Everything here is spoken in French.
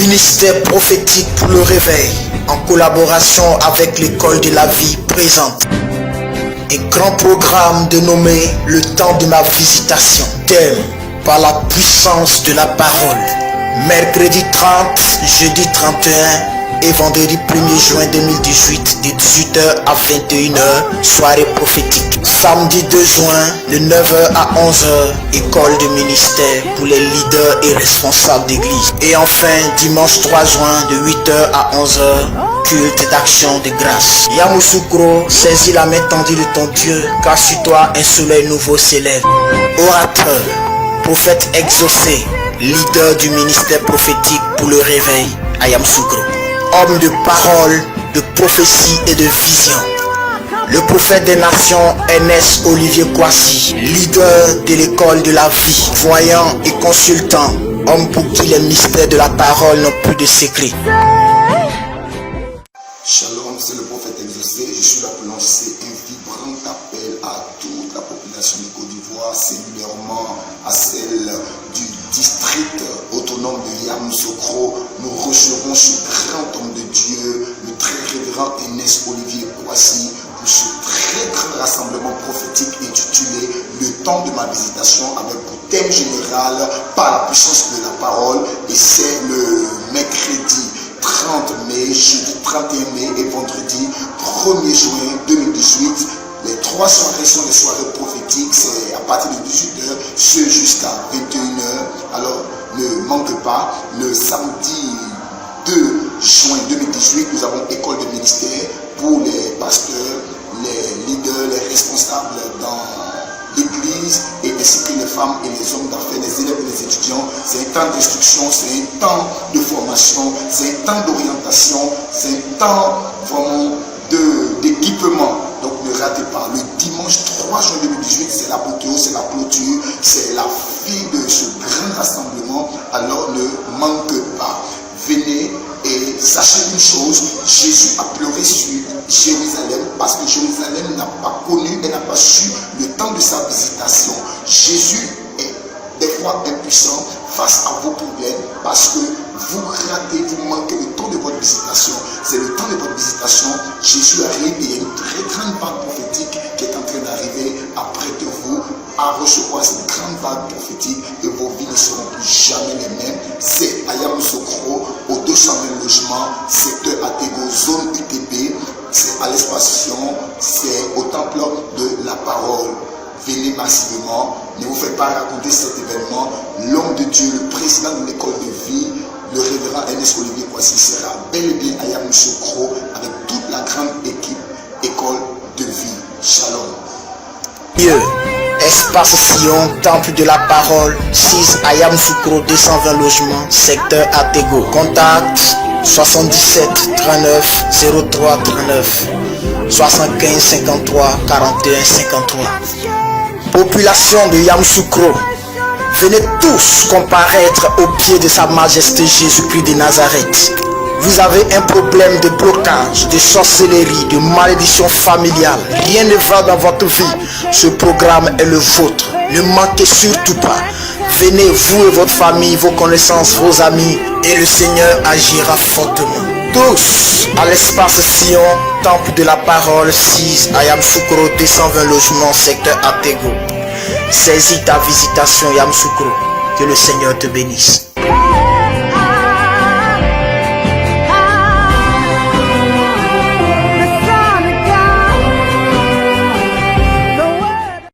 Ministère prophétique pour le réveil, en collaboration avec l'école de la vie présente un grand programme dénommé Le temps de ma visitation. Thème: par la puissance de la parole. Mercredi 30, jeudi 31 et vendredi 1er juin 2018 de 18h à 21h, soirée prophétique. Samedi 2 juin de 9h à 11h, école de ministère pour les leaders et responsables d'église. Et enfin dimanche 3 juin de 8h à 11h, culte d'action de grâce. Yamoussoukro, saisis la main tendue de ton Dieu, car sur toi un soleil nouveau s'élève. Orateur, prophète exaucé, leader du ministère prophétique pour le réveil à Yamoussoukro. Homme de parole, de prophétie et de vision. Le prophète des nations, Ernest Olivier Kwasi, leader de l'école de la vie, voyant et consultant, homme pour qui les mystères de la parole n'ont plus de secret. Shalom, c'est le prophète exaucé. Je suis là pour lancer un vibrant appel à toute la population de Côte d'Ivoire, singulièrement à celle du district autonome de Yamoussoukro. Nous recevrons ce grand homme de Dieu, le très révérend Ernest Olivier Kwasi, pour ce très grand rassemblement prophétique intitulé Le temps de ma visitation, avec pour thème général par la puissance de la parole. Et c'est le mercredi 30 mai, jeudi 31 mai et vendredi 1er juin 2018. Les 3 soirées sont des soirées prophétiques, c'est à partir de 18h, ce jusqu'à 21h. Alors ne manque pas, le samedi 2 juin 2018, nous avons école de ministère pour les pasteurs, les leaders, les responsables dans l'église, et ainsi que les femmes et les hommes d'affaires, les élèves et les étudiants. C'est un temps d'instruction, c'est un temps de formation, c'est un temps d'orientation, c'est un temps vraiment d'équipement. Donc ne ratez pas. Le dimanche 3 juin 2018, c'est l'apothéose, c'est la clôture, c'est la fin de ce grand rassemblement. Alors ne manque pas. Venez et sachez une chose, Jésus a pleuré sur Jérusalem parce que Jérusalem n'a pas connu et n'a pas su le temps de sa visitation. Jésus est des fois impuissant face à vos problèmes parce que vous ratez, vous manquez le temps de votre visitation. C'est le temps de votre visitation. Jésus arrive et il y a une très grande vague prophétique qui est en train d'arriver. Apprêtez-vous à recevoir cette grande vague prophétique et vos vies ne seront plus jamais les mêmes. C'est à Yamoussoukro, au 220 logements, secteur Atego, zone UTP. C'est à l'espace Sion, c'est au temple de la parole. Venez massivement, ne vous faites pas raconter cet événement. L'homme de Dieu, le président de l'école de vie, le révérend Ernest Olivier Kwasi sera bel et bien à Yamoussoukro avec toute la grande équipe école de vie. Shalom. Dieu, espace Sion, temple de la parole, 6 à Yamoussoukro, 220 logements, secteur Atego. Contact 77 39 03 39 75 53 41 53. Population de Yamoussoukro, venez tous comparaître au pied de sa majesté Jésus-Christ de Nazareth. Vous avez un problème de blocage, de sorcellerie, de malédiction familiale. Rien ne va dans votre vie. Ce programme est le vôtre. Ne manquez surtout pas. Venez, vous et votre famille, vos connaissances, vos amis, et le Seigneur agira fortement. Tous à l'espace Sion, temple de la parole, 6 à Yamoussoukro, 220 logements, secteur Atego. Saisis ta visitation Yamoussoukro. Que le Seigneur te bénisse.